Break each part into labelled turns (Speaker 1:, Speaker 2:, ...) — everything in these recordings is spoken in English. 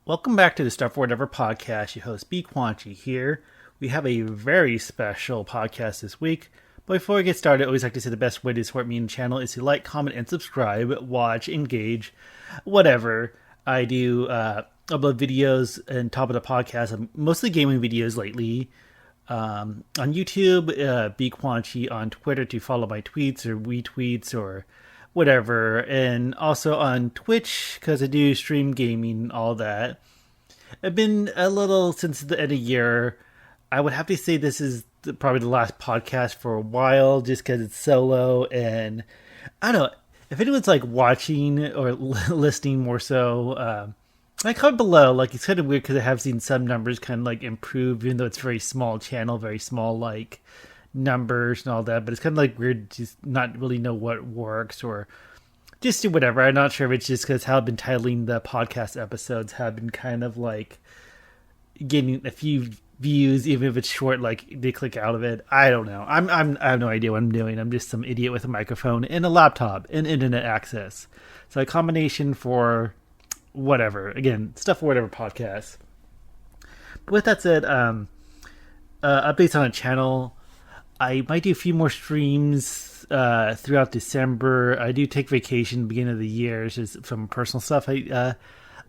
Speaker 1: Welcome back to the Stuff for Whatever podcast. Your host, BQuanchi here. We have a very special podcast this week. But before we get started, I always like to say the best way to support me and the channel is to like, comment, and subscribe, watch, engage, whatever. I do upload videos on top of the podcast, mostly gaming videos lately. On YouTube, BQuanchi, on Twitter to follow my tweets or retweets or whatever, and also on Twitch because I do stream gaming and all that. I've been a little since the end of the year. I would have to say this is probably the last podcast for a while just because it's solo, and I don't know if anyone's like watching or listening more so. Like comment below. Like it's kind of weird because I have seen some numbers kind of like improve, even though it's a very small channel, very small like numbers and all that. But it's kind of like weird to just not really know what works or just do whatever. I'm not sure if it's just because how I've been titling the podcast episodes have been kind of like getting a few views, even if it's short. Like they click out of it. I don't know. I have no idea what I'm doing. I'm just some idiot with a microphone and a laptop and internet access. So a combination for whatever. Again, Stuff for Whatever podcast. But with that said, updates on the channel. I might do a few more streams throughout December. I do take vacation beginning of the year. It's just some personal stuff I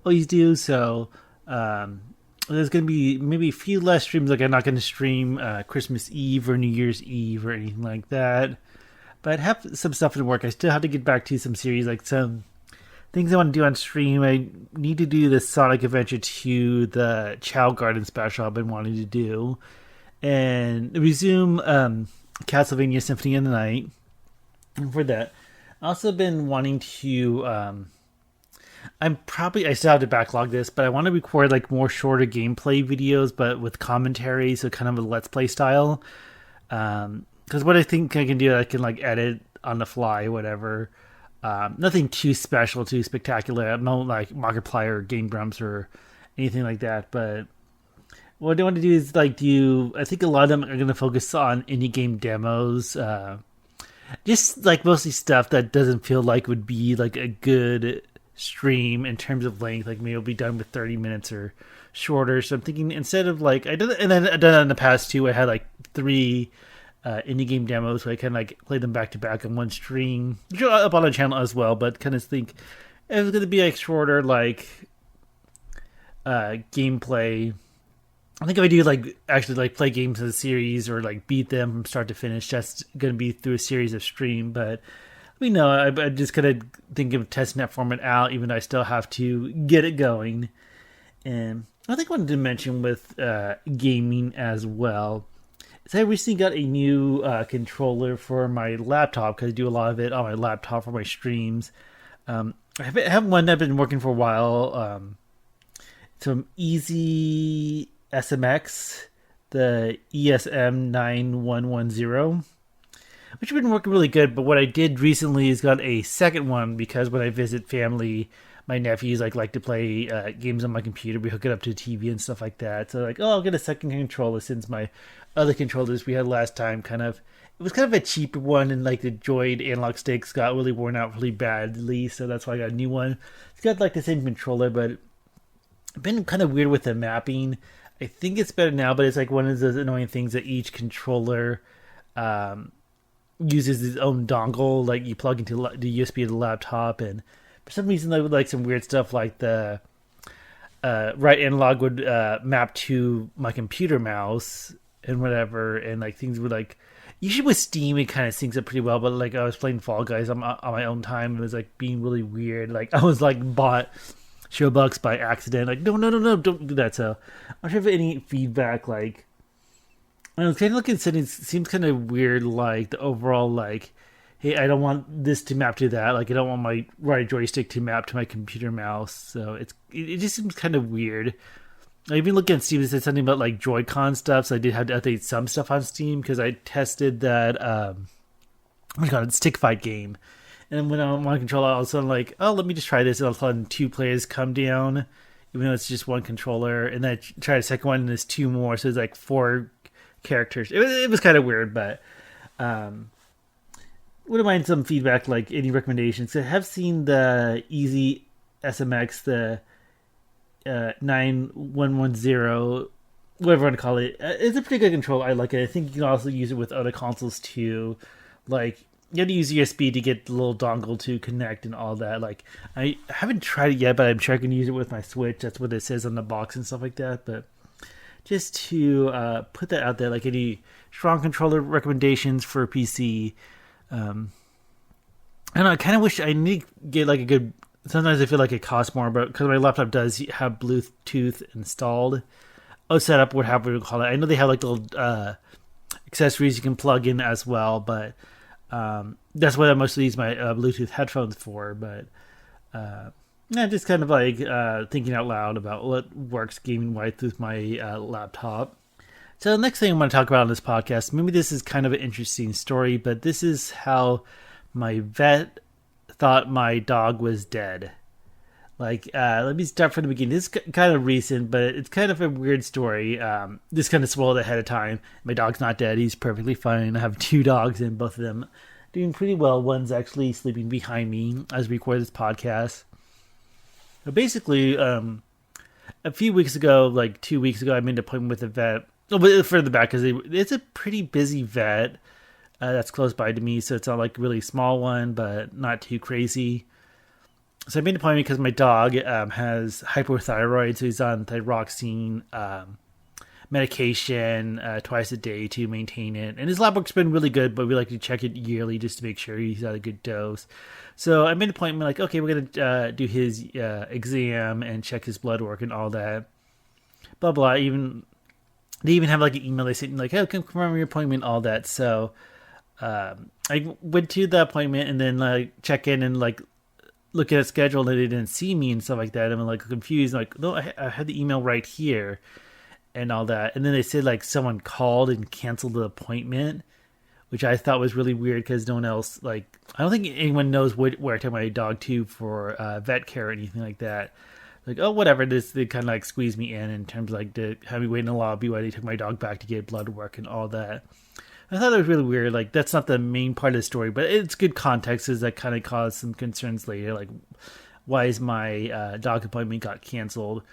Speaker 1: always do. So there's going to be maybe a few less streams. Like I'm not going to stream Christmas Eve or New Year's Eve or anything like that. But I have some stuff in work. I still have to get back to some series, like some things I want to do on stream. I need to do the Sonic Adventure 2, the Chow Garden special I've been wanting to do. And resume Castlevania Symphony of the Night. And for that, I've also been wanting to. I still have to backlog this, but I want to record like more shorter gameplay videos, but with commentary, so kind of a let's play style. Because what I think I can do, I can like edit on the fly, whatever. Nothing too special, too spectacular. No like Markiplier or Game Grumps or anything like that, but. What I want to do is like I think a lot of them are going to focus on indie game demos, just like mostly stuff that doesn't feel like would be like a good stream in terms of length. Like maybe it'll be done with 30 minutes or shorter. So I'm thinking instead of like I did it, and then I've done it in the past too. I had like 3 indie game demos, so I kind of like play them back to back on one stream, which are up on the channel as well. But kind of think it was going to be like shorter, like gameplay. I think if I do like actually like play games in a series or like beat them from start to finish, that's going to be through a series of stream. But I just kind of think of testing that format out, even though I still have to get it going. And I think I wanted to mention with gaming as well is I recently got a new controller for my laptop because I do a lot of it on my laptop for my streams. I have one that's been working for a while. Some Easy SMX, the ESM 9110, which have been working really good. But what I did recently is got a second one because when I visit family, my nephews like to play games on my computer. We hook it up to the TV and stuff like that. So I'll get a second controller since my other controllers we had last time it was kind of a cheaper one, and like the Droid analog sticks got really worn out really badly. So that's why I got a new one. It's got like the same controller, but I've been kind of weird with the mapping. I think it's better now, but it's like one of those annoying things that each controller uses its own dongle. Like you plug into the USB of the laptop, and for some reason they would like some weird stuff like the right analog would map to my computer mouse and whatever, and like things would like. Usually with Steam it kind of syncs up pretty well, but like I was playing Fall Guys on my own time, and it was like being really weird. Like I was like bought Showbucks by accident. Like, no, don't do that. So, I'm not sure if any feedback, like, I don't know, kind of looking at it seems kind of weird, like, the overall, like, hey, I don't want this to map to that. Like, I don't want my right joystick to map to my computer mouse. So, it just seems kind of weird. I've been looking at Steam, it said something about, like, Joy-Con stuff, so I did have to update some stuff on Steam, because I tested that, oh my god, Stick Fight game. And then when I want to control it, all of a sudden, like, oh, let me just try this. And all of a sudden, 2 players come down, even though it's just one controller. And then I try the second one, and there's 2 more. So it's like 4 characters. It was kind of weird, but wouldn't mind some feedback, like any recommendations. I have seen the Easy SMX, the 9110, whatever you want to call it. It's a pretty good controller. I like it. I think you can also use it with other consoles too. Like, you have to use USB to get the little dongle to connect and all that. Like, I haven't tried it yet, but I'm sure I can use it with my Switch. That's what it says on the box and stuff like that. But just to put that out there, like any strong controller recommendations for PC. I don't know, I kind of wish I need to get like a good. Sometimes I feel like it costs more, but because my laptop does have Bluetooth installed, set up, whatever you call it. I know they have like little accessories you can plug in as well, but that's what I mostly use my Bluetooth headphones for. But yeah, just kind of like thinking out loud about what works gaming wise with my laptop. So the next thing I'm going to talk about on this podcast, maybe this is kind of an interesting story, but this is how my vet thought my dog was dead. Like, let me start from the beginning. This is kind of recent, but it's kind of a weird story. This kind of spoiled ahead of time. My dog's not dead. He's perfectly fine. I have 2 dogs, and both of them doing pretty well. One's actually sleeping behind me as we record this podcast. So basically, a few weeks ago, like 2 weeks ago, I made an appointment with a vet. A bit further back, because it's a pretty busy vet that's close by to me, so it's not like a really small one, but not too crazy. So I made an appointment because my dog has hypothyroid, so he's on thyroxine medication twice a day to maintain it. And his lab work's been really good, but we like to check it yearly just to make sure he's at a good dose. So I made an appointment like, okay, we're going to do his exam and check his blood work and all that. Blah, blah. They even have like an email they sent like, oh, confirm your appointment, all that. So I went to the appointment and then like check in and like look at a schedule and they didn't see me and stuff like that. I'm like confused, like, no, I had the email right here and all that. And then they said like someone called and canceled the appointment, which I thought was really weird because no one else, like, I don't think anyone knows where I take my dog to for vet care or anything like that. Like, oh, whatever. They kind of like squeezed me in terms of like to have me wait in the lobby while they took my dog back to get blood work and all that. I thought that was really weird. Like, that's not the main part of the story, but it's good context because that kind of caused some concerns later. Like, why is my dog appointment got canceled?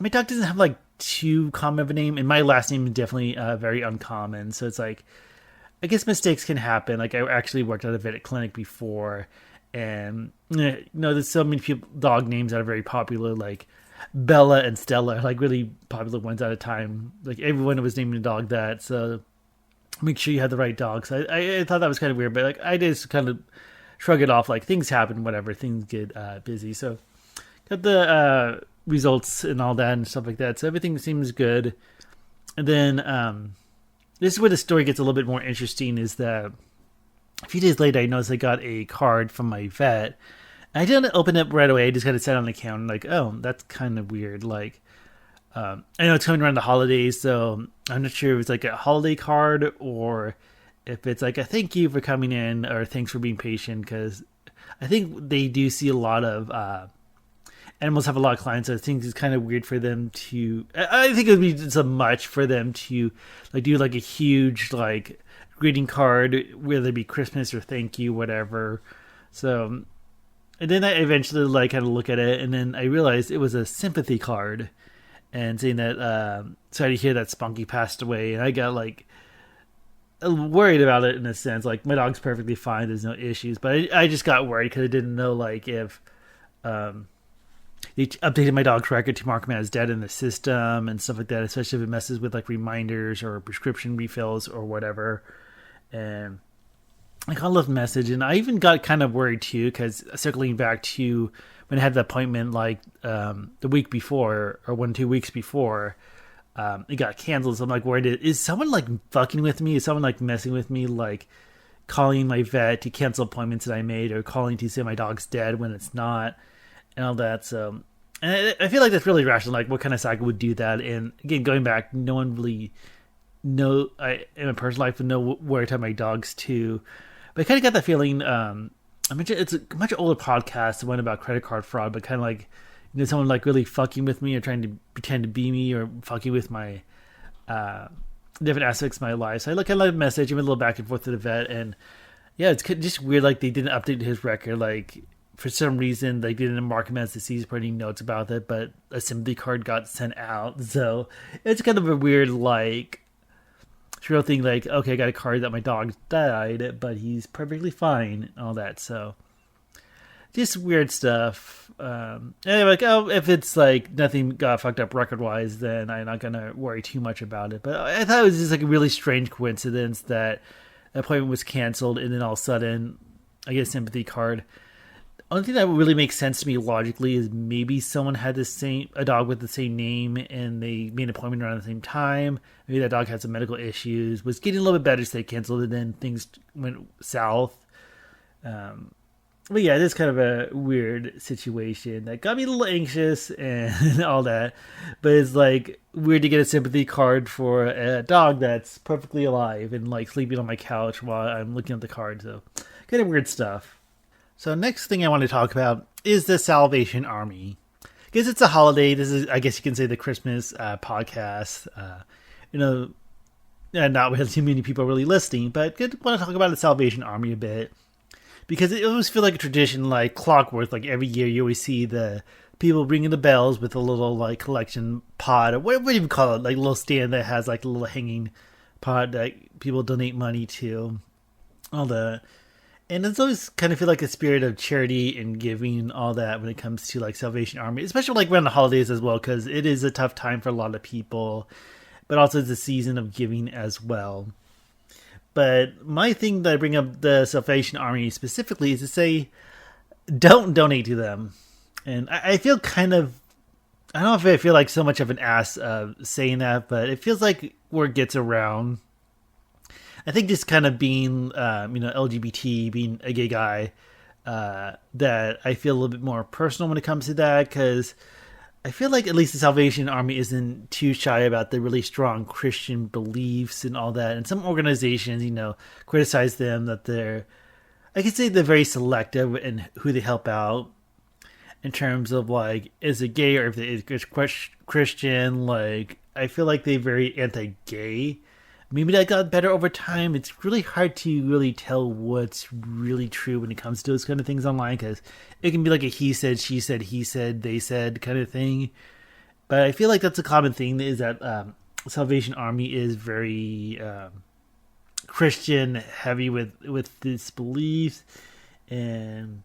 Speaker 1: My dog doesn't have like too common of a name, and my last name is definitely very uncommon. So it's like, I guess mistakes can happen. Like, I actually worked at a vet clinic before, and there's so many dog names that are very popular, like Bella and Stella, like really popular ones at a time. Like everyone was naming a dog that, so make sure you have the right dog. So I thought that was kind of weird, but like I just kind of shrug it off, like things happen, whatever, things get busy. So got the results and all that and stuff like that. So everything seems good. And then this is where the story gets a little bit more interesting, is that a few days later, I noticed I got a card from my vet. I didn't open it right away. I just got it set on the counter. Like, oh, that's kind of weird. Like, I know it's coming around the holidays, so I'm not sure if it's like a holiday card or if it's like a thank you for coming in or thanks for being patient. Because I think they do see a lot of animals have a lot of clients. So I think it's kind of weird for them to. I think it would be so much for them to like do like a huge like greeting card, whether it be Christmas or thank you, whatever. So, and then I eventually like had to look at it, and then I realized it was a sympathy card, and saying that sorry to hear that Spunky passed away, and I got like worried about it in a sense. Like my dog's perfectly fine, there's no issues, but I just got worried because I didn't know like if they updated my dog's record to mark him as dead in the system and stuff like that, especially if it messes with like reminders or prescription refills or whatever. And I got a little message, and I even got kind of worried too, because circling back to when I had the appointment like the week before or 2 weeks before, it got canceled. So I'm like worried, is someone like fucking with me? Is someone like messing with me, like calling my vet to cancel appointments that I made, or calling to say my dog's dead when it's not, and all that. So, and I feel like that's really rational. Like, what kind of psycho would do that? And again, going back, no one really in my personal life would know where to take my dogs to. But I kind of got that feeling. It's a much older podcast, the one about credit card fraud, but kind of like, someone like really fucking with me or trying to pretend to be me or fucking with my different aspects of my life. So I look at the message, I went a little back and forth to the vet, and yeah, it's just weird. Like they didn't update his record. Like for some reason they didn't mark him as deceased, put any notes about it, but a sympathy card got sent out. So it's kind of a weird, like, real thing, like, okay, I got a card that my dog died, but he's perfectly fine, and all that. So just weird stuff. Anyway, like, oh, if it's like nothing got fucked up record wise, then I'm not gonna worry too much about it. But I thought it was just like a really strange coincidence that the appointment was canceled, and then all of a sudden I get a sympathy card. Only thing that really makes sense to me logically is maybe someone had a dog with the same name, and they made an appointment around the same time. Maybe that dog had some medical issues, was getting a little bit better, so they canceled it, and then things went south. But yeah, this is kind of a weird situation that got me a little anxious and all that. But it's like weird to get a sympathy card for a dog that's perfectly alive and like sleeping on my couch while I'm looking at the card. So kind of weird stuff. So next thing I want to talk about is the Salvation Army. Because it's a holiday. This is, I guess you can say, the Christmas podcast. Not with too many people really listening, but I want to talk about the Salvation Army a bit. Because it always feels like a tradition, like clockwork. Like every year you always see the people ringing the bells with a little like collection pot, or what do you call it? Like a little stand that has like a little hanging pot that people donate money to. And it's always kind of feel like a spirit of charity and giving, all that, when it comes to like Salvation Army, especially like around the holidays as well, because it is a tough time for a lot of people, but also it's a season of giving as well. But my thing that I bring up the Salvation Army specifically is to say, don't donate to them. And I feel kind of, I don't know if I feel like so much of an ass saying that, but it feels like word gets around. I think just kind of being, LGBT, being a gay guy, that I feel a little bit more personal when it comes to that, because I feel like at least the Salvation Army isn't too shy about the really strong Christian beliefs and all that. And some organizations, criticize them that I could say they're very selective in who they help out in terms of like, is it gay or if it is Christian. Like, I feel like they're very anti-gay. Maybe that got better over time. It's really hard to really tell what's really true when it comes to those kind of things online, because it can be like a he said, she said, he said, they said kind of thing. But I feel like that's a common thing, is that Salvation Army is very Christian heavy with its beliefs. And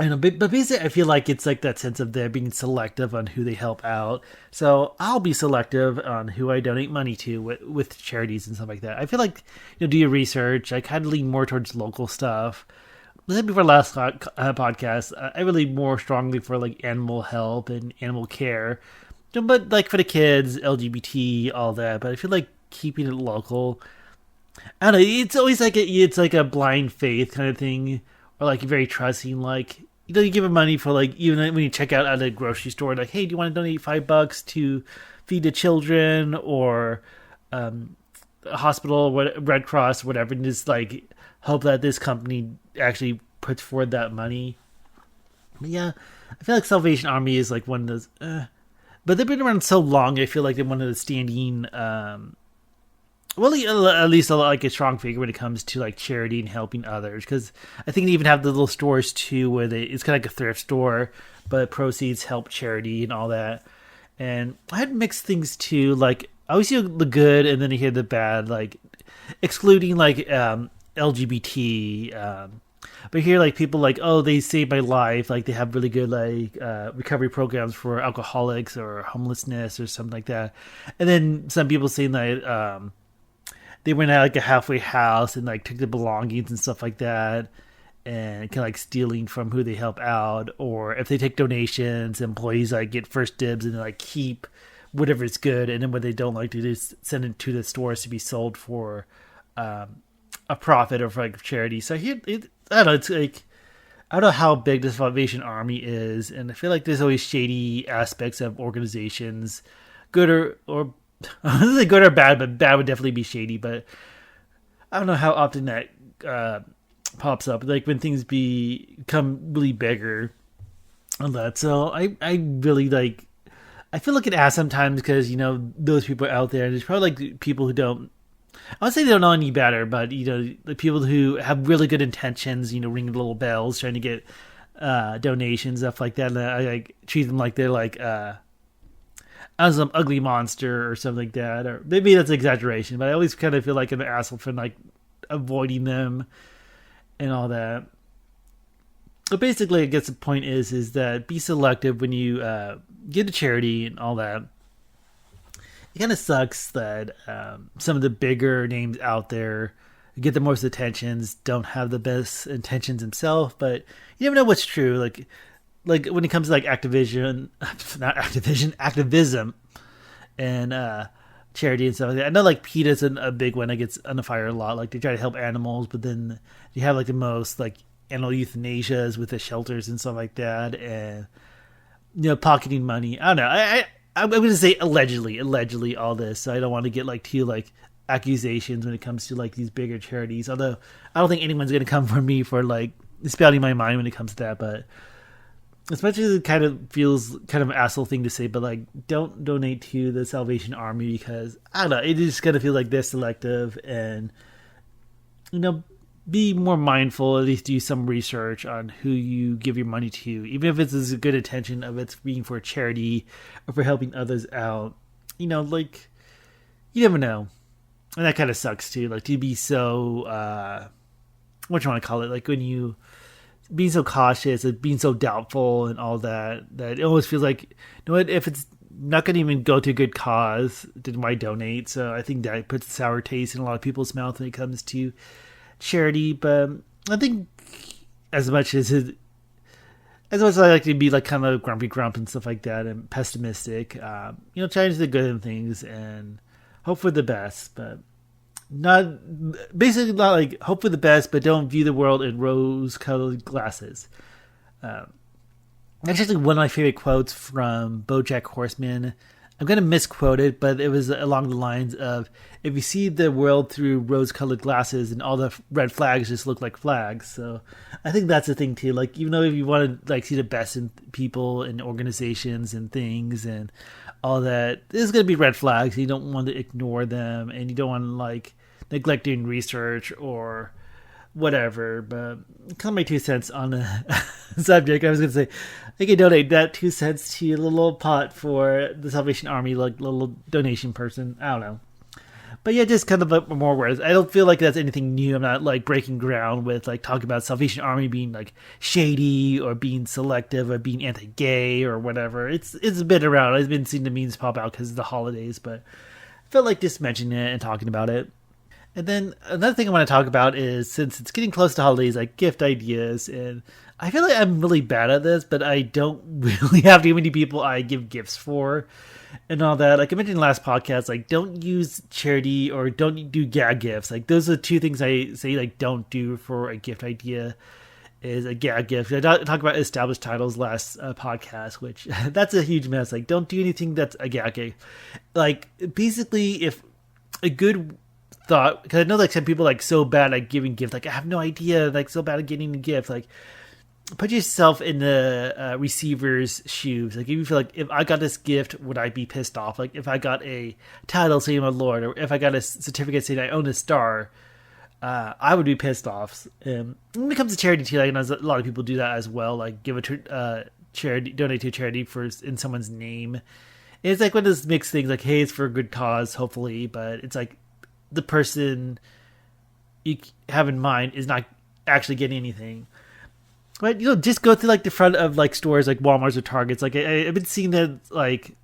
Speaker 1: I don't know, but basically I feel like it's like that sense of they're being selective on who they help out. So I'll be selective on who I donate money to with charities and stuff like that. I feel like, do your research. I kind of lean more towards local stuff. Like before last podcast, I really more strongly for like animal help and animal care. But like for the kids, LGBT, all that. But I feel like keeping it local, I don't know, it's always like it's like a blind faith kind of thing. Or like very trusting, like, you give them money for like, even when you check out at a grocery store, like, hey, do you want to donate $5 to feed the children, or a hospital, Red Cross, whatever, and just like hope that this company actually puts forward that money. But yeah, I feel like Salvation Army is like one of those, but they've been around so long, I feel like they're one of the standing, at least like a strong figure when it comes to like charity and helping others. Because I think they even have the little stores too, where it's kind of like a thrift store, but proceeds help charity and all that. And I had mixed things too. Like I always hear the good, and then I hear the bad. Like excluding like LGBT, but here like people like, oh, they saved my life. Like they have really good like recovery programs for alcoholics or homelessness or something like that. And then some people saying that. They went out like a halfway house and like took the belongings and stuff like that, and kind of like stealing from who they help out. Or if they take donations, employees like get first dibs and like keep whatever's good, and then when they don't like to just send it to the stores to be sold for a profit or for like charity. So here, I don't know. It's like, I don't know how big the Salvation Army is, and I feel like there's always shady aspects of organizations, good or I don't say good or bad, but bad would definitely be shady. But I don't know how often that pops up, like when things become really bigger on that. So I really like, I feel like an ass sometimes, because those people are out there, and there's probably like people who don't, I would say they don't know any better, but the people who have really good intentions, ringing little bells, trying to get donations, stuff like that. And I like treat them like they're like some ugly monster or something like that. Or maybe that's an exaggeration, but I always kind of feel like an asshole for like avoiding them and all that. But basically, I guess the point is that be selective when you give to charity and all that. It kind of sucks that some of the bigger names out there get the most attentions, don't have the best intentions themselves, but you never know what's true. Like when it comes to like activism and charity and stuff like that. I know like PETA's a big one that gets under fire a lot. Like they try to help animals, but then you have like the most like animal euthanasias with the shelters and stuff like that, and pocketing money. I don't know. I'm going to say allegedly all this. So I don't want to get like too like accusations when it comes to like these bigger charities. Although I don't think anyone's going to come for me for like spouting my mind when it comes to that. But as much as it kind of feels kind of an asshole thing to say, but like don't donate to the Salvation Army because I don't know. It is going to feel like they're selective and be more mindful, at least do some research on who you give your money to, even if it's a good intention of it's being for charity or for helping others out. Like, you never know. And that kind of sucks too, like to be so, what you want to call it, like when you, being so cautious and being so doubtful and all that it almost feels like, what, if it's not going to even go to a good cause, then why donate? So I think that puts a sour taste in a lot of people's mouth when it comes to charity. But I think as much as I like to be like kind of grumpy grump and stuff like that and pessimistic, trying to do the good in things and hope for the best, but not like hope for the best, but don't view the world in rose-colored glasses. That's actually one of my favorite quotes from BoJack Horseman. I'm going to misquote it, but it was along the lines of, if you see the world through rose-colored glasses and all the red flags just look like flags. So I think that's the thing too. Like, even though if you want to like see the best in people and organizations and things and all that, there's going to be red flags. You don't want to ignore them and you don't want to like neglect doing research or whatever. But kind of my 2 cents on the subject. I was going to say, I can donate that 2 cents to your little pot for the Salvation Army, like little donation person. I don't know. But yeah, just kind of more words. I don't feel like that's anything new. I'm not like breaking ground with like talking about Salvation Army being like shady or being selective or being anti-gay or whatever. It's a bit around. I've been seeing the memes pop out because of the holidays, but I felt like just mentioning it and talking about it. And then another thing I want to talk about is, since it's getting close to holidays, like gift ideas. And I feel like I'm really bad at this, but I don't really have too many people I give gifts for and all that. Like I mentioned in the last podcast, like don't use charity or don't do gag gifts. Like those are the 2 things I say like don't do for a gift idea, is a gag gift. I talked about established titles last podcast, which that's a huge mess. Like don't do anything that's a gag gift. Like basically, if a good thought, because I know like some people like so bad at giving gifts, like I have no idea, like so bad at getting a gift. Like put yourself in the receiver's shoes. Like if you feel like, if I got this gift, would I be pissed off? Like if I got a title saying I'm a lord, or if I got a certificate saying I own a star, I would be pissed off. When it comes to charity too, like, a lot of people do that as well. Like give a charity, donate to a charity in someone's name. And it's like one of those mixed things. Like, hey, it's for a good cause, hopefully, but it's like the person you have in mind is not actually getting anything. But just go to like the front of like stores like Walmart's or Targets. Like I've been seeing that, like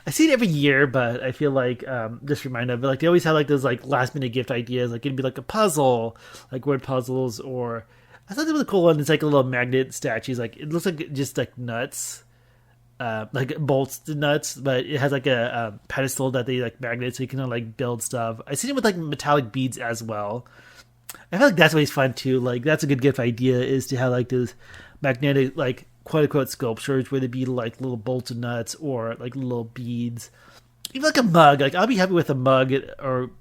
Speaker 1: I see it every year, but I feel like just reminded of it. Like they always have like those like last minute gift ideas. Like it'd be like a puzzle, like word puzzles, or I thought there was a cool one. It's like a little magnet statues. Like it looks like just like nuts. Like bolts to nuts, but it has like a pedestal that they like magnet, so you can like build stuff. I seen it with like metallic beads as well. I feel like that's always fun too. Like that's a good gift idea, is to have like those magnetic like quote unquote sculptures where they be like little bolts of nuts or like little beads. Even like a mug. Like I'll be happy with a mug or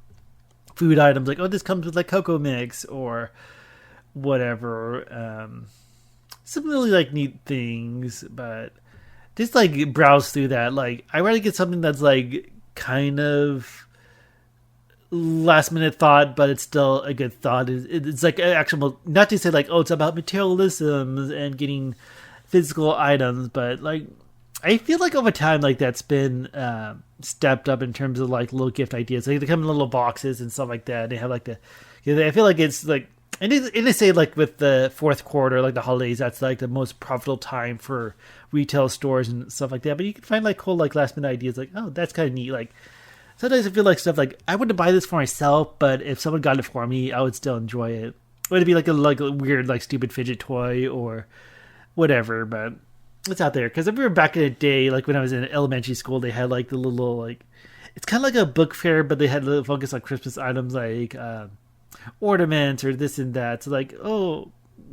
Speaker 1: food items. Like, oh, this comes with like cocoa mix or whatever. Some really like neat things, but just like browse through that. Like I rather get something that's like kind of last minute thought, but it's still a good thought. It's like an actual, not to say like, oh, it's about materialism and getting physical items, but like, I feel like over time, like that's been stepped up in terms of like little gift ideas. Like they come in little boxes and stuff like that. They have like I feel like it's like, and they say like with the fourth quarter, like the holidays, that's like the most profitable time for retail stores and stuff like that. But you can find like cool like last minute ideas, like, oh, that's kind of neat. Like sometimes I feel like stuff like I wouldn't buy this for myself, but if someone got it for me, I would still enjoy it. Would it be like a weird like stupid fidget toy or whatever? But it's out there, because I remember back in the day, like when I was in elementary school, they had like the little like, it's kind of like a book fair, but they had a focus on Christmas items like ornaments or this and that. So like, oh,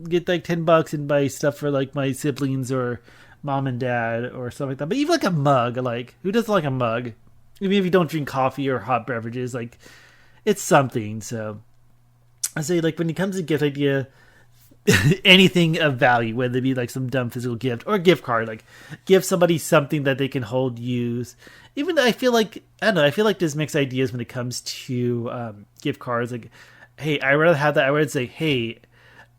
Speaker 1: get like $10 and buy stuff for like my siblings or mom and dad or something like that. But even like a mug, like who doesn't like a mug? Even if you don't drink coffee or hot beverages, like it's something. So I say like when it comes to gift idea, anything of value, whether it be like some dumb physical gift or a gift card, like give somebody something that they can hold, use. Even I feel like, I don't know, I feel like there's mixed ideas when it comes to gift cards. Like, hey, I rather have that. I would say, hey,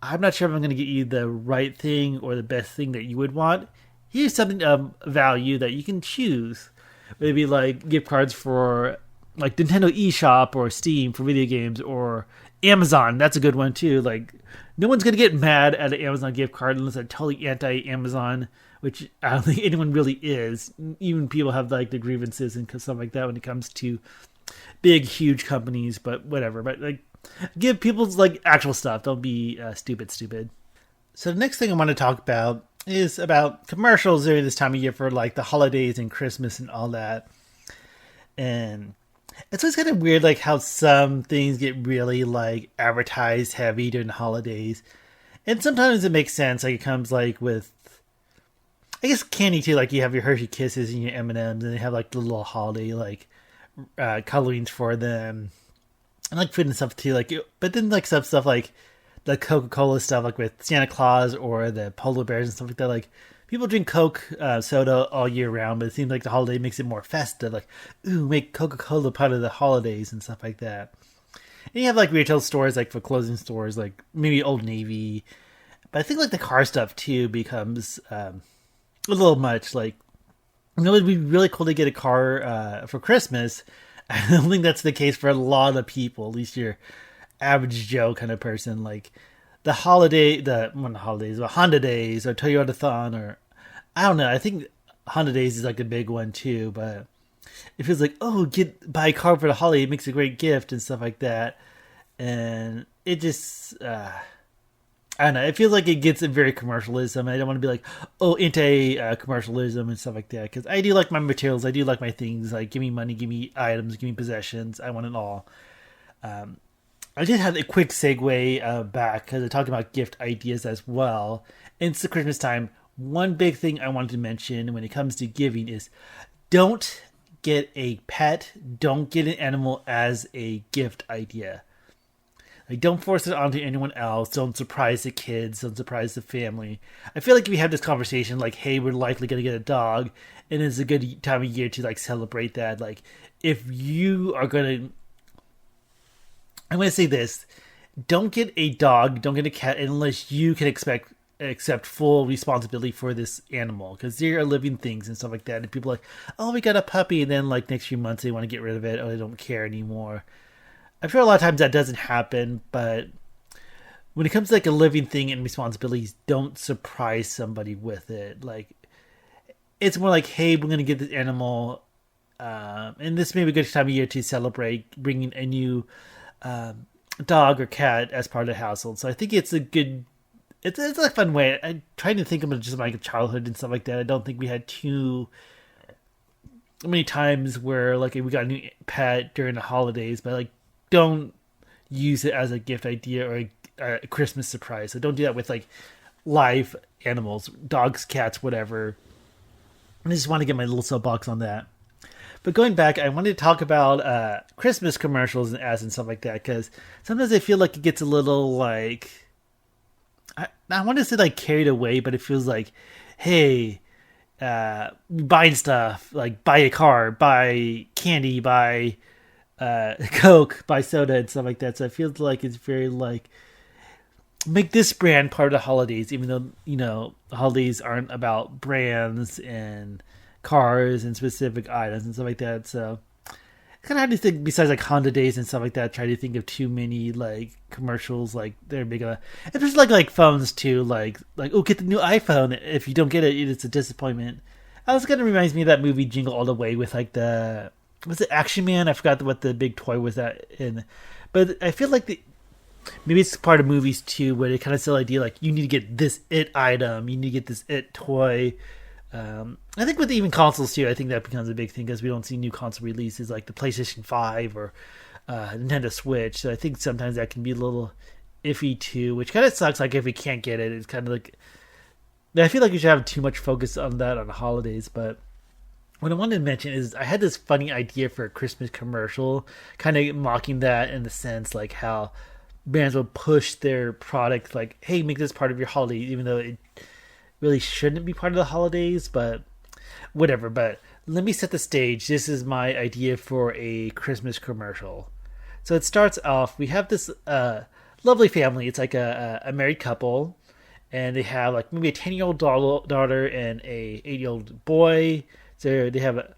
Speaker 1: I'm not sure if I'm going to get you the right thing or the best thing that you would want. Here's something of value that you can choose. Maybe like gift cards for like Nintendo eShop or Steam for video games, or Amazon. That's a good one too. Like, no one's going to get mad at an Amazon gift card unless they're totally anti-Amazon, which I don't think anyone really is. Even people have like the grievances and stuff like that when it comes to big, huge companies, but whatever. But like, give people like actual stuff. Don't be stupid. So the next thing I want to talk about is about commercials during this time of year for like the holidays and Christmas and all that. And it's always kind of weird, like how some things get really like advertised heavy during the holidays, and sometimes it makes sense. Like it comes like with, I guess, candy too. Like you have your Hershey Kisses and your M&Ms, and they have like the little holiday like colorings for them, and like food and stuff too. Like, but then like some stuff like the Coca-Cola stuff, like with Santa Claus or the polar bears and stuff like that. Like, people drink Coke soda all year round, but it seems like the holiday makes it more festive. Like, ooh, make Coca-Cola part of the holidays and stuff like that. And you have like retail stores, like for clothing stores, like maybe Old Navy. But I think like the car stuff too becomes a little much. Like, you know, it'd be really cool to get a car for Christmas. I don't think that's the case for a lot of people, at least your average Joe kind of person. Like, the Honda Days or Toyota-thon, or I don't know. I think Honda Days is like a big one too, but it feels like, oh, buy a car for the holiday. It makes a great gift and stuff like that. And it just, I don't know. It feels like it gets a very commercialism. I don't want to be like, oh, anti-commercialism and stuff like that. Because I do like my materials. I do like my things. Like, give me money, give me items, give me possessions. I want it all. I did have a quick segue back because I talked about gift ideas as well. And it's the Christmas time. One big thing I wanted to mention when it comes to giving is don't get a pet, don't get an animal as a gift idea. Like, don't force it onto anyone else. Don't surprise the kids. Don't surprise the family. I feel like if we have this conversation, like, hey, we're likely going to get a dog, and it's a good time of year to, like, celebrate that. Like, if you are going to, I'm going to say this, don't get a dog, don't get a cat unless you can accept full responsibility for this animal, because they are living things and stuff like that. And people are like, oh, we got a puppy, and then like next few months they want to get rid of it, or they don't care anymore. I'm sure a lot of times that doesn't happen, but when it comes to like a living thing and responsibilities, don't surprise somebody with it. Like, it's more like, hey, we're going to get this animal, and this may be a good time of year to celebrate bringing a new dog or cat as part of the household. So I think it's a good, it's a fun way. I'm trying to think of just my childhood and stuff like that. I don't think we had too many times where like we got a new pet during the holidays, but like, don't use it as a gift idea or a Christmas surprise. So don't do that with like live animals, dogs, cats, whatever. I just want to get my little soapbox on that. But going back, I wanted to talk about Christmas commercials and ads and stuff like that, because sometimes I feel like it gets a little like, I want to say like carried away, but it feels like, hey, buying stuff, like buy a car, buy candy, buy Coke, buy soda and stuff like that. So I feel like it's very like make this brand part of the holidays, even though the holidays aren't about brands and cars and specific items and stuff like that. So kind of hard to think besides like Honda days and stuff like that. Try to think of too many like commercials like they're big. And there's like phones too, like oh, get the new iPhone. If you don't get it, it's a disappointment. I was kind of reminds me of that movie Jingle All the Way with like the was it Action Man? I forgot what the big toy was that in, but I feel like maybe it's part of movies too, where they kind of sell the idea like you need to get this it item, you need to get this it toy. I think with even consoles too, I think that becomes a big thing because we don't see new console releases like the PlayStation 5 or Nintendo Switch. So I think sometimes that can be a little iffy too, which kind of sucks. Like if we can't get it, it's kind of like I feel like we should have too much focus on that on the holidays. But what I wanted to mention is I had this funny idea for a Christmas commercial, kind of mocking that in the sense like how brands will push their product like, hey, make this part of your holiday, even though it really shouldn't be part of the holidays, but whatever. But let me set the stage. This is my idea for a Christmas commercial. So it starts off, we have this lovely family. It's like a married couple, and they have like maybe a 10-year-old daughter and a 8-year-old boy. So they have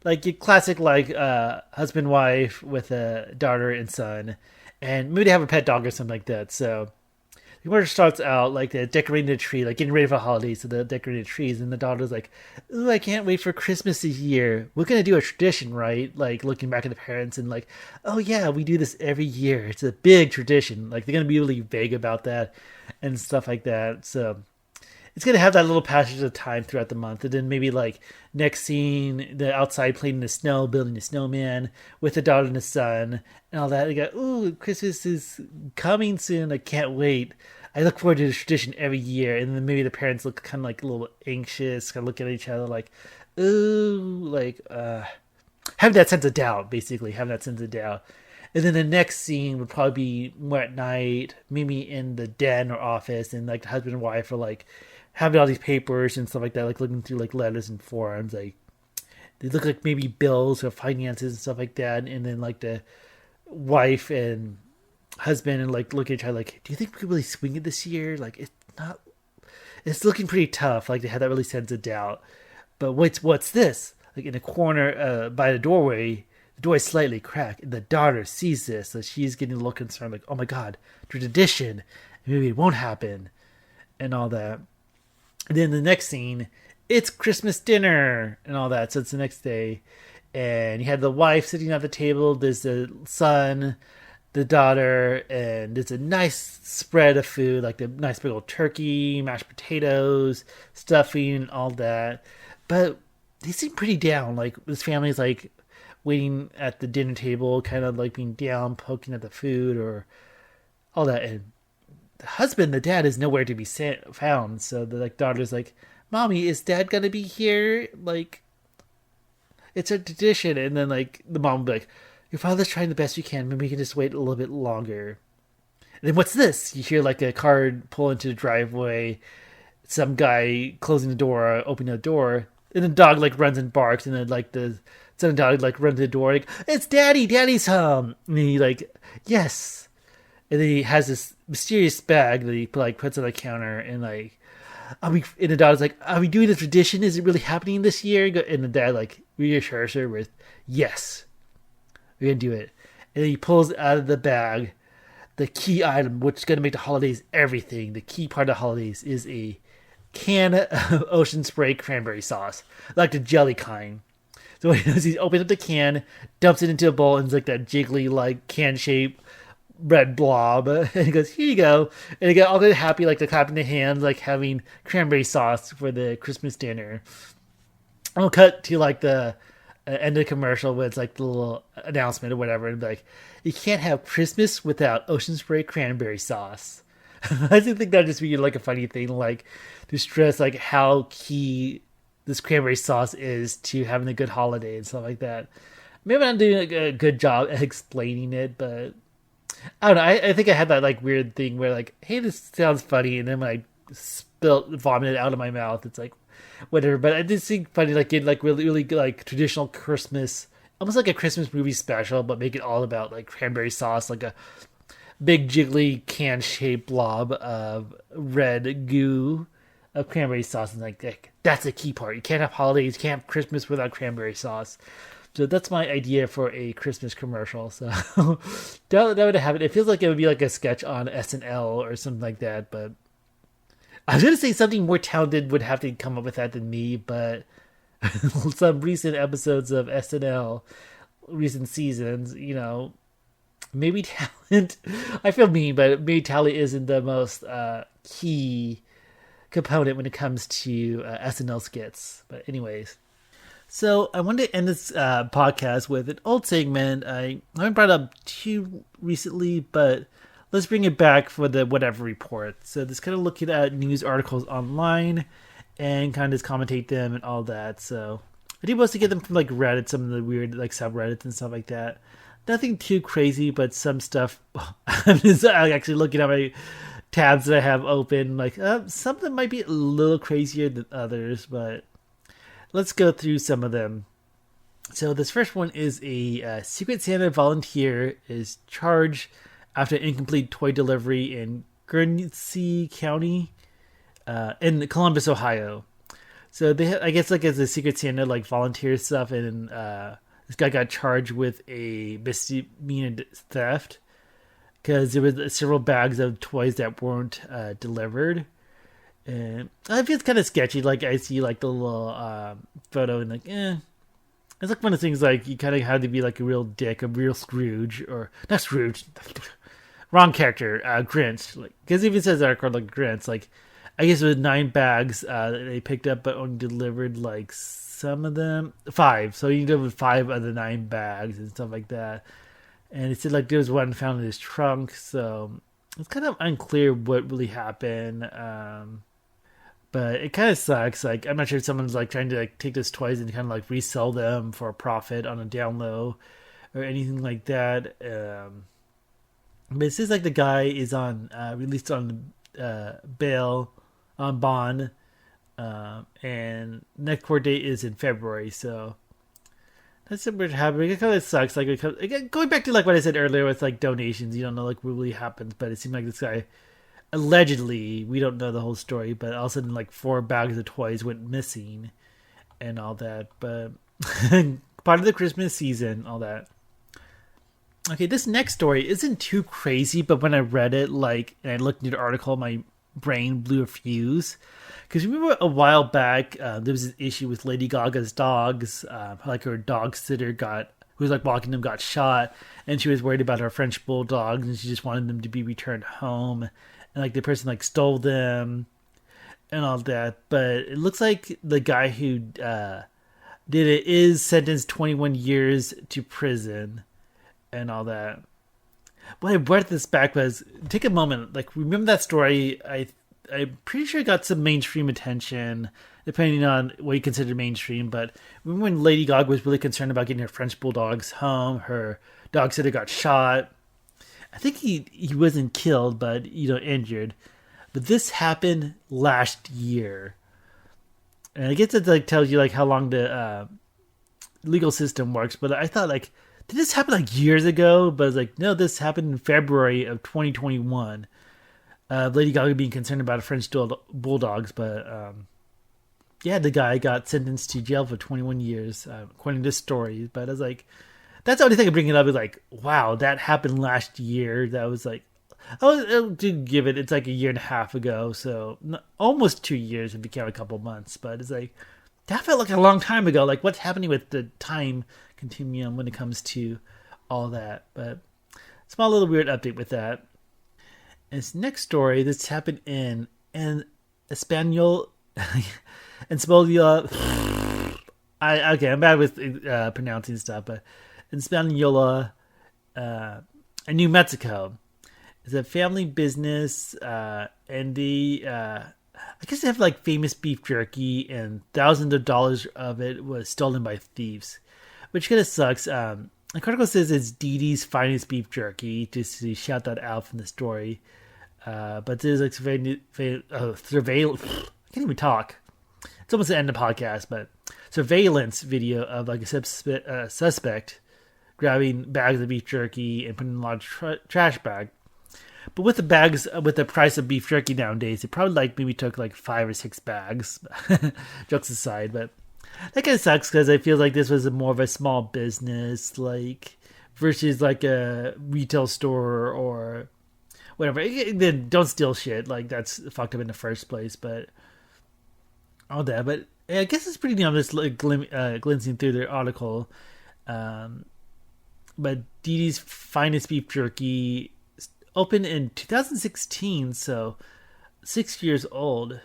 Speaker 1: like your classic like husband wife with a daughter and son, and maybe they have a pet dog or something like that. So the commercial starts out like they're decorating the tree, like getting ready for holidays, so they're decorating the trees, and the daughter's like, "Ooh, I can't wait for Christmas this year. We're gonna do a tradition, right?" Like looking back at the parents and like, "Oh yeah, we do this every year. It's a big tradition." Like they're gonna be really vague about that and stuff like that. So it's gonna have that little passage of time throughout the month, and then maybe like next scene, the outside playing in the snow, building a snowman with the daughter and the son, and all that. They go, "Ooh, Christmas is coming soon. I can't wait. I look forward to this tradition every year." And then maybe the parents look kind of like a little anxious, kind of looking at each other like, "Ooh," like having that sense of doubt, basically having that sense of doubt. And then the next scene would probably be more at night, maybe in the den or office, and like the husband and wife are like having all these papers and stuff like that, like looking through like letters and forms. Like they look like maybe bills or finances and stuff like that. And then like the wife and husband and like look at each other like, "Do you think we could really swing it this year? Like it's looking pretty tough." Like they had that really sense of doubt. But what's this? Like in the corner by the doorway, the door is slightly cracked, and the daughter sees this, so she's getting a little concerned, like, "Oh my god, tradition, maybe it won't happen," and all that. And then the next scene, it's Christmas dinner and all that. So it's the next day, and you have the wife sitting at the table. There's the son, the daughter, and it's a nice spread of food, like the nice big old turkey, mashed potatoes, stuffing, all that. But they seem pretty down. Like this family's like waiting at the dinner table, kind of like being down, poking at the food or all that. And the husband, the dad, is nowhere to be found. So the like daughter's like, "Mommy, is dad gonna be here? Like, it's a tradition." And then like the mom will be like, "Your father's trying the best you can. Maybe we can just wait a little bit longer." And then what's this? You hear like a car pull into the driveway, some guy closing the door, opening the door, and the dog like runs and barks, and then like the son and dog like run to the door, like, "It's daddy's home." And he like, "Yes." And then he has this mysterious bag that he like puts on the counter, and like, and the daughter's like, "Are we doing the tradition? Is it really happening this year?" And the dad like reassures her with, "Yes, we're gonna do it." And then he pulls out of the bag the key item, which is gonna make the holidays everything. The key part of the holidays is a can of Ocean Spray cranberry sauce, like the jelly kind. So what he does, he opens up the can, dumps it into a bowl, and it's like that jiggly like can shape red blob, and he goes, "Here you go." And they get all happy, like they're clapping their hands, like having cranberry sauce for the Christmas dinner. I'll cut to like the end of the commercial where it's like the little announcement or whatever, and be like, "You can't have Christmas without Ocean Spray cranberry sauce." I just think that'd just be like a funny thing, like to stress like how key this cranberry sauce is to having a good holiday and stuff like that. Maybe I'm doing like a good job at explaining it, but I don't know. I think I had that like weird thing where like, "Hey, this sounds funny," and then when I vomit it out of my mouth, it's like whatever. But I did think funny, like in like really like traditional Christmas almost like a Christmas movie special, but make it all about like cranberry sauce, like a big jiggly can shaped blob of red goo of cranberry sauce, and like that's the key part. You can't have holidays, you can't have Christmas without cranberry sauce. So that's my idea for a Christmas commercial. So that would have it. It feels like it would be like a sketch on SNL or something like that. But I was gonna say something more talented would have to come up with that than me. But some recent episodes of SNL, recent seasons, maybe talent. I feel mean, but maybe talent isn't the most key component when it comes to SNL skits. But anyways. So I wanted to end this podcast with an old segment I haven't brought up too recently, but let's bring it back for the whatever report. So this kind of looking at news articles online and kind of just commentate them and all that. So I did mostly get them from like Reddit, some of the weird like subreddits and stuff like that. Nothing too crazy, but some stuff. I'm just actually looking at my tabs that I have open. Like some of them might be a little crazier than others, but let's go through some of them. So this first one is a Secret Santa volunteer is charged after incomplete toy delivery in Guernsey County in Columbus, Ohio. So they, I guess, like as a Secret Santa like volunteer stuff, and this guy got charged with a misdemeanor theft because there was several bags of toys that weren't delivered. And I feel it's kind of sketchy. Like I see like the little photo and like, it's like one of the things like you kind of have to be like a real dick, a real Scrooge, or not Scrooge, wrong character, Grinch. Like because even says that called like Grinch. Like I guess it was 9 bags that they picked up, but only delivered like some of them 5. So you delivered 5 of the 9 bags and stuff like that. And it said like there was one found in his trunk, so it's kind of unclear what really happened. But it kind of sucks. Like, I'm not sure if someone's like trying to like take those toys and kind of like resell them for a profit on a down low or anything like that. But it says like the guy is on released on bail on bond, and next court date is in February. So that's what happening. It kind of sucks. Like going back to like what I said earlier with like donations, you don't know like what really happens. But it seemed like this guy. Allegedly, we don't know the whole story, but all of a sudden, like 4 bags of toys went missing and all that. But part of the Christmas season, all that. Okay, this next story isn't too crazy, but when I read it, like, and I looked into the article, my brain blew a fuse. Because remember a while back, there was an issue with Lady Gaga's dogs. Like her dog sitter who was like walking them got shot, and she was worried about her French bulldogs, and she just wanted them to be returned home. And like the person like stole them and all that. But it looks like the guy who did it is sentenced 21 years to prison and all that. What I brought this back was, take a moment, like remember that story? I'm pretty sure it got some mainstream attention, depending on what you consider mainstream. But remember when Lady Gaga was really concerned about getting her French bulldogs home? Her dog sitter got shot. I think he wasn't killed, but injured. But this happened last year, and I guess it like tells you like how long the legal system works. But I thought like, did this happen like years ago? But I was like, no, this happened in February of 2021. Lady Gaga being concerned about French bulldogs, but yeah, the guy got sentenced to jail for 21 years, according to this story. But I was like. That's the only thing I bring it up is like, wow, that happened last year. That was like, I did give it, it's like a year and a half ago. So almost 2 years. It became a couple months. But it's like, that felt like a long time ago. Like, what's happening with the time continuum when it comes to all that? But small little weird update with that. And this next story, this happened in Espanol. Okay, I'm bad with pronouncing stuff, but in Hispaniola, in New Mexico. It's a family business, and they, I guess they have like famous beef jerky, and thousands of dollars of it was stolen by thieves, which kind of sucks. The article says it's Dee Dee's finest beef jerky, just to shout that out from the story. But there's like surveillance. I can't even talk. it's almost the end of the podcast, but surveillance video of like a suspect grabbing bags of beef jerky and putting in a large trash bag. But with the bags, with the price of beef jerky nowadays, it probably like maybe took like 5 or 6 bags. Jokes aside, but that kind of sucks because I feel like this was more of a small business, like versus like a retail store or whatever. Then don't steal shit. Like that's fucked up in the first place. But all that. But I guess it's pretty neat. I'm just like, glancing through the article. But Dee Dee's Finest Beef Jerky opened in 2016, so 6 years old.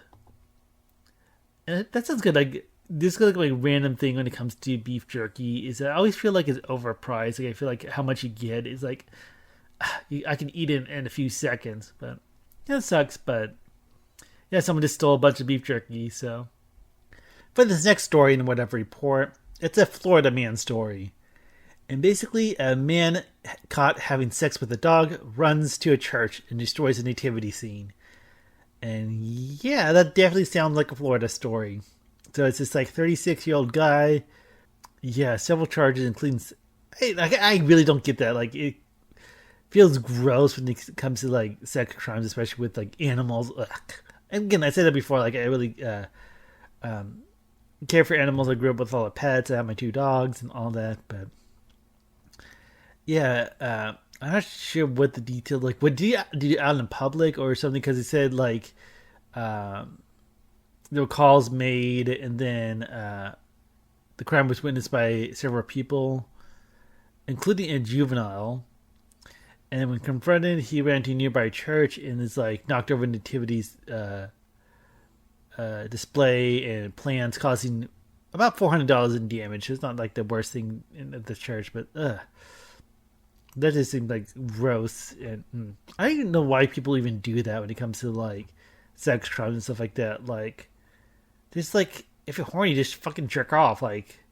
Speaker 1: And that sounds good. Like this is like random thing when it comes to beef jerky is that I always feel like it's overpriced. Like I feel like how much you get is like I can eat it in a few seconds, but yeah, it sucks. But yeah, someone just stole a bunch of beef jerky. So for this next story in the Whatever Report, it's a Florida man story. And basically, a man caught having sex with a dog runs to a church and destroys a nativity scene. And yeah, that definitely sounds like a Florida story. So it's this like 36-year-old guy. Yeah, several charges, including. I really don't get that. Like it feels gross when it comes to like sex crimes, especially with like animals. Ugh. And again, I said that before. Like I really care for animals. I grew up with all the pets. I have my 2 dogs and all that, but. Yeah, I'm not sure what the detail like. What did you out in public or something? Because it said like there were calls made, and then the crime was witnessed by several people, including a juvenile. And when confronted, he ran to a nearby church and is like knocked over Nativity's display and plants, causing about $400 in damage. It's not like the worst thing in the church, but that just seemed like gross, and I don't even know why people even do that when it comes to like sex crimes and stuff like that. Like, just like if you're horny, just fucking jerk off. Like,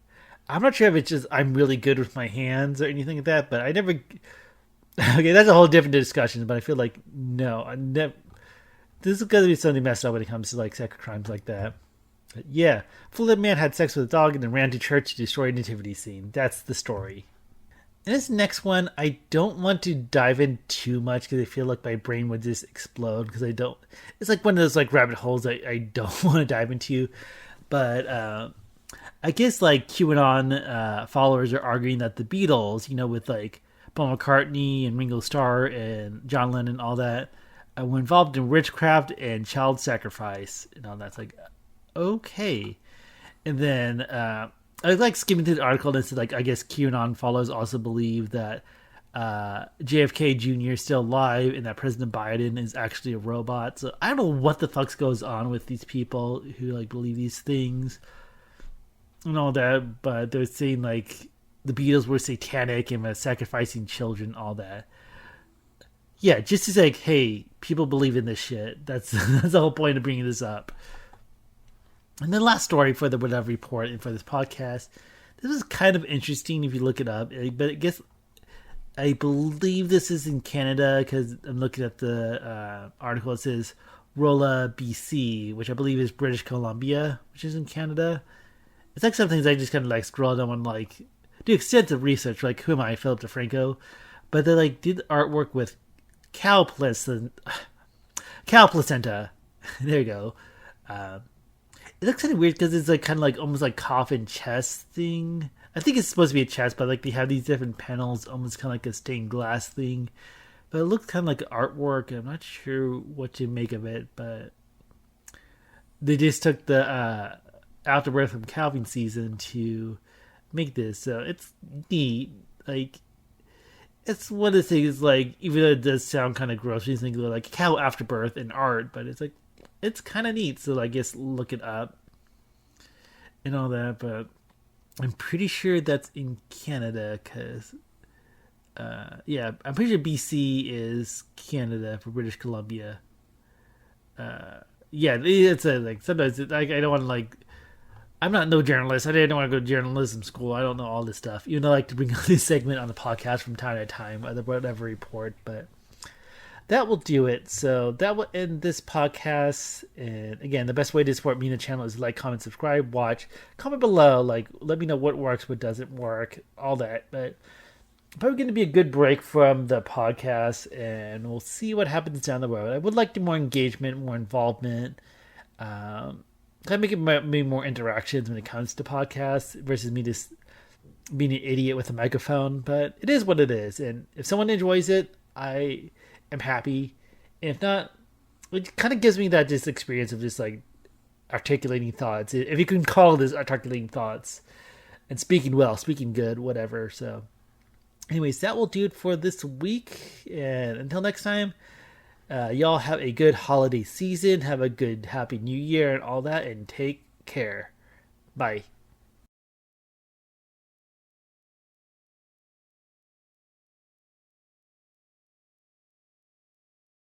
Speaker 1: I'm not sure if it's just I'm really good with my hands or anything like that, but I never. Okay, that's a whole different discussion. But I feel like no, I never. This is gonna be something messed up when it comes to like sex crimes like that. But yeah, Florida man had sex with a dog and then ran to church to destroy a nativity scene. That's the story. And this next one, I don't want to dive in too much because I feel like my brain would just explode because I don't. It's like one of those like rabbit holes I don't want to dive into. But I guess like QAnon followers are arguing that the Beatles, with like Paul McCartney and Ringo Starr and John Lennon and all that, were involved in witchcraft and child sacrifice and all that. It's like, okay. And then I was like skimming through the article and it said like I guess QAnon followers also believe that JFK Jr. is still alive and that President Biden is actually a robot. So I don't know what the fuck goes on with these people who like believe these things and all that, but they're saying like the Beatles were satanic and were sacrificing children, all that. Yeah, just to say like, hey, people believe in this shit. That's the whole point of bringing this up. And the last story for the Whatever Report and for this podcast, this is kind of interesting if you look it up. But I believe this is in Canada because I'm looking at the article. It says Rolla, BC, which I believe is British Columbia, which is in Canada. It's like some things I just kind of like scroll down and like do extensive research. Like, who am I, Philip DeFranco? But they like did artwork with cow placenta. There you go. It looks kind of weird because it's like kind of like almost like coffin chest thing. I think it's supposed to be a chest, but like they have these different panels, almost kind of like a stained glass thing. But it looks kind of like artwork. I'm not sure what to make of it, but they just took the afterbirth from calving season to make this, so it's neat. Like, it's one of the things. Like, even though it does sound kind of gross, you think like cow afterbirth and art, but it's like. It's kind of neat, so I guess look it up and all that. But I'm pretty sure that's in Canada because, yeah, I'm pretty sure BC is Canada for British Columbia. Yeah, it's a like sometimes I don't want to like. I'm not no journalist. I didn't want to go to journalism school. I don't know all this stuff. Even though I like to bring on this segment on the podcast from time to time, Whatever Report, but. that will do it. So that will end this podcast. And again, the best way to support me and the channel is like, comment, subscribe, watch, comment below. Like, let me know what works, what doesn't work, all that. But probably going to be a good break from the podcast, and we'll see what happens down the road. I would like more engagement, more involvement. Kind of make it maybe more interactions when it comes to podcasts versus me just being an idiot with a microphone. But it is what it is, and if someone enjoys it, I am happy. And if not, it kind of gives me that just experience of just like articulating thoughts. If you can call this articulating thoughts and speaking well, speaking good, whatever. So anyways, that will do it for this week. And until next time, y'all have a good holiday season. Have a good, happy new year and all that. And take care. Bye.